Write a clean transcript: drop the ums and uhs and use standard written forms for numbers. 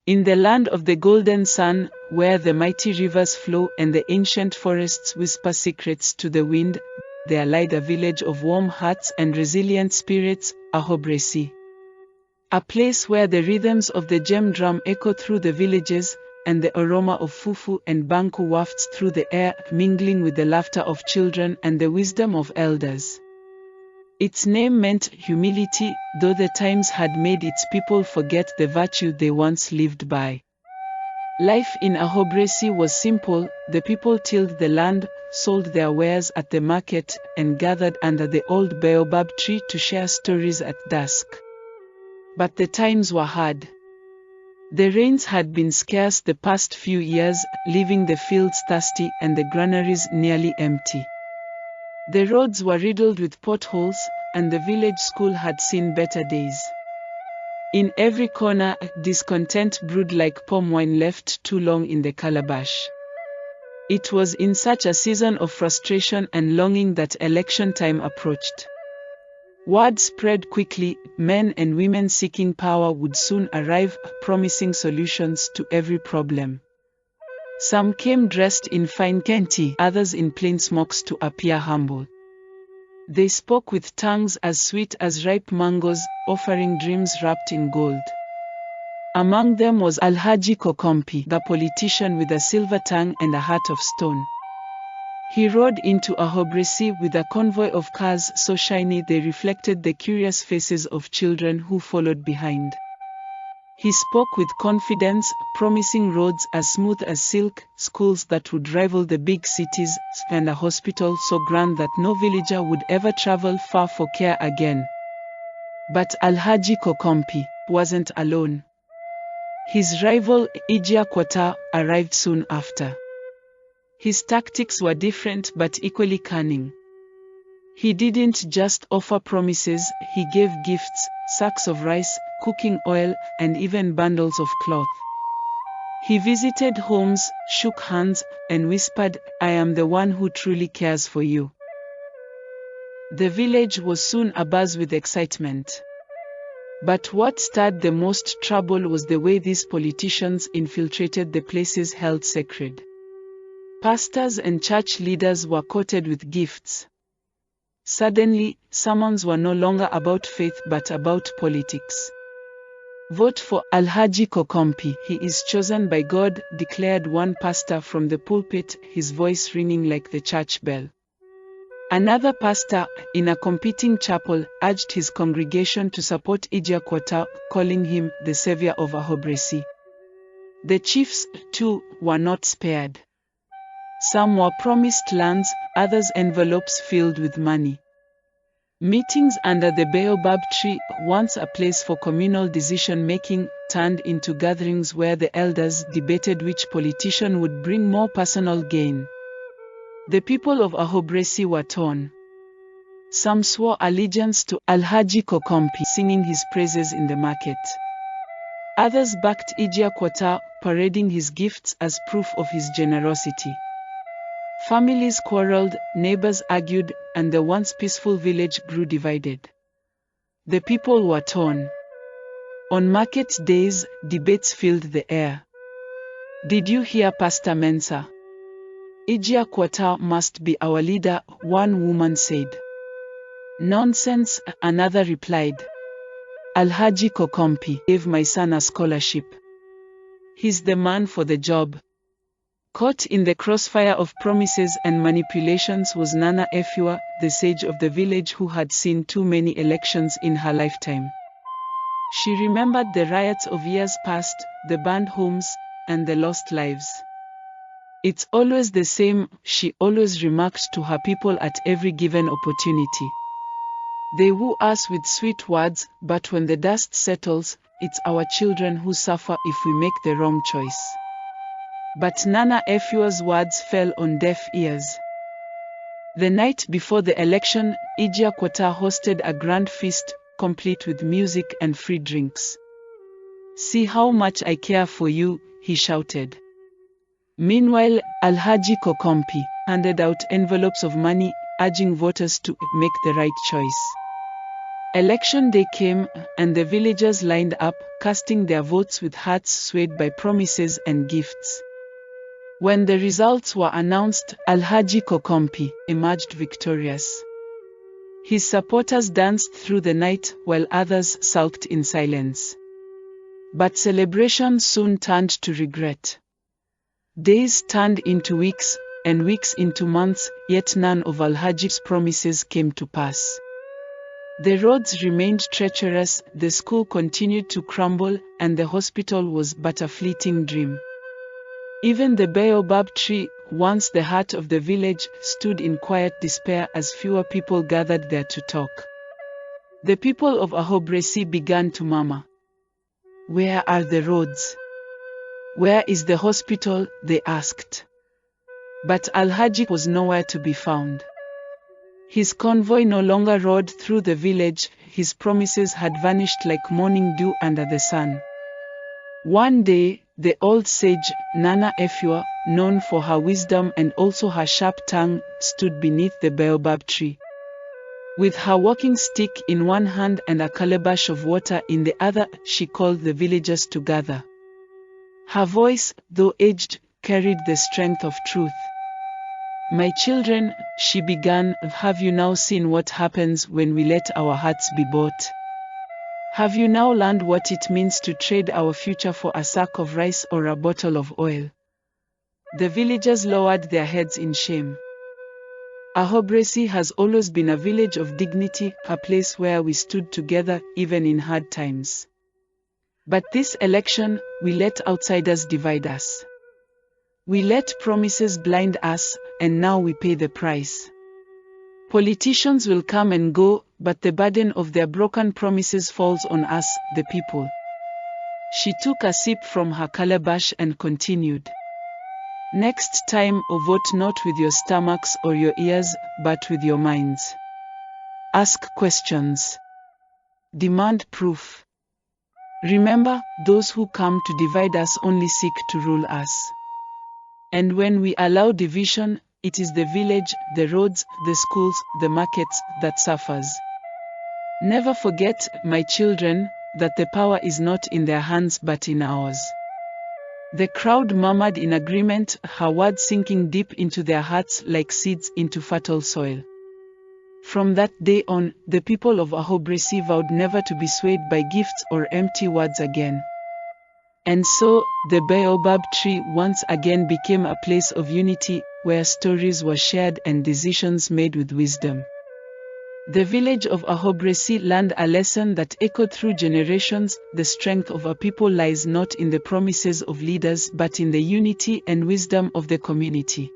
In the land of the golden sun, where the mighty rivers flow and the ancient forests whisper secrets to the wind, there lies a village of warm hearts and resilient spirits, Ahobrase. A place where the rhythms of the gem drum echo through the villages, and the aroma of fufu and banku wafts through the air, mingling with the laughter of children and the wisdom of elders. Its name meant humility, though the times had made its people forget the virtue they once lived by. Life in Ahobrase was simple. The people tilled the land, sold their wares at the market, and gathered under the old baobab tree to share stories at dusk. But the times were hard. The rains had been scarce the past few years, leaving the fields thirsty and the granaries nearly empty. The roads were riddled with potholes, and the village school had seen better days. In every corner, discontent brewed like palm wine left too long in the calabash. It was in such a season of frustration and longing that election time approached. Word spread quickly. Men and women seeking power would soon arrive, promising solutions to every problem. Some came dressed in fine kente, others in plain smocks to appear humble. They spoke with tongues as sweet as ripe mangoes, offering dreams wrapped in gold. Among them was Alhaji Kokompi, the politician with a silver tongue and a heart of stone. He rode into Ahobrase with a convoy of cars so shiny they reflected the curious faces of children who followed behind. He spoke with confidence, promising roads as smooth as silk, schools that would rival the big cities, and a hospital so grand that no villager would ever travel far for care again. But Alhaji Kokompi wasn't alone. His rival, Ijia Kwata, arrived soon after. His tactics were different but equally cunning. He didn't just offer promises, he gave gifts, sacks of rice, cooking oil, and even bundles of cloth. He visited homes, shook hands, and whispered, "I am the one who truly cares for you." The village was soon abuzz with excitement. But what stirred the most trouble was the way these politicians infiltrated the places held sacred. Pastors and church leaders were courted with gifts. Suddenly, sermons were no longer about faith but about politics. "Vote for Alhaji Kokompi, he is chosen by God," declared one pastor from the pulpit, his voice ringing like the church bell. Another pastor, in a competing chapel, urged his congregation to support Ijia Kwata, calling him the savior of Ahobrase. The chiefs, too, were not spared. Some were promised lands, others envelopes filled with money. Meetings under the baobab tree, once a place for communal decision-making, turned into gatherings where the elders debated which politician would bring more personal gain. The people of Ahobrase were torn. Some swore allegiance to Alhaji Kokompi, singing his praises in the market. Others backed Ijia Kwata, parading his gifts as proof of his generosity. Families quarreled, neighbors argued, and the once peaceful village grew divided. The people were torn. On market days, debates filled the air. "Did you hear Pastor Mensa? Ijia Kwata must be our leader," one woman said. "Nonsense," another replied. "Alhaji Kokompi gave my son a scholarship. He's the man for the job." Caught in the crossfire of promises and manipulations was Nana Efua, the sage of the village who had seen too many elections in her lifetime. She remembered the riots of years past, the burned homes, and the lost lives. "It's always the same," she always remarked to her people at every given opportunity. "They woo us with sweet words, but when the dust settles, it's our children who suffer if we make the wrong choice." But Nana Efua's words fell on deaf ears. The night before the election, Ijia Kwata hosted a grand feast, complete with music and free drinks. "See how much I care for you," he shouted. Meanwhile, Alhaji Kokompi handed out envelopes of money, urging voters to make the right choice. Election day came, and the villagers lined up, casting their votes with hearts swayed by promises and gifts. When the results were announced, Alhaji Kokompi emerged victorious. His supporters danced through the night, while others sulked in silence. But celebration soon turned to regret. Days turned into weeks, and weeks into months, yet none of Alhaji's promises came to pass. The roads remained treacherous, the school continued to crumble, and the hospital was but a fleeting dream. Even the baobab tree, once the heart of the village, stood in quiet despair as fewer people gathered there to talk. The people of Ahobrase began to murmur. Where are the roads? Where is the hospital? They asked. But Alhaji was nowhere to be found. His convoy no longer rode through the village, his promises had vanished like morning dew under the sun. One day, the old sage, Nana Efua, known for her wisdom and also her sharp tongue, stood beneath the baobab tree. With her walking stick in one hand and a calabash of water in the other, she called the villagers to gather. Her voice, though aged, carried the strength of truth. My children, she began, have you now seen what happens when we let our hearts be bought? Have you now learned what it means to trade our future for a sack of rice or a bottle of oil? The villagers lowered their heads in shame. Ahobrase has always been a village of dignity, a place where we stood together, even in hard times. But this election, we let outsiders divide us. We let promises blind us, and now we pay the price. Politicians will come and go, but the burden of their broken promises falls on us, the people. She took a sip from her calabash and continued. Next time, vote not with your stomachs or your ears, but with your minds. Ask questions. Demand proof. Remember, those who come to divide us only seek to rule us. And when we allow division, it is the village, the roads, the schools, the markets that suffers. Never forget, my children, that the power is not in their hands but in ours. The crowd murmured in agreement, her words sinking deep into their hearts like seeds into fertile soil. From that day on, the people of Ahobrase vowed never to be swayed by gifts or empty words again. And so, the baobab tree once again became a place of unity, where stories were shared and decisions made with wisdom. The village of Ahobrase learned a lesson that echoed through generations: the strength of a people lies not in the promises of leaders but in the unity and wisdom of the community.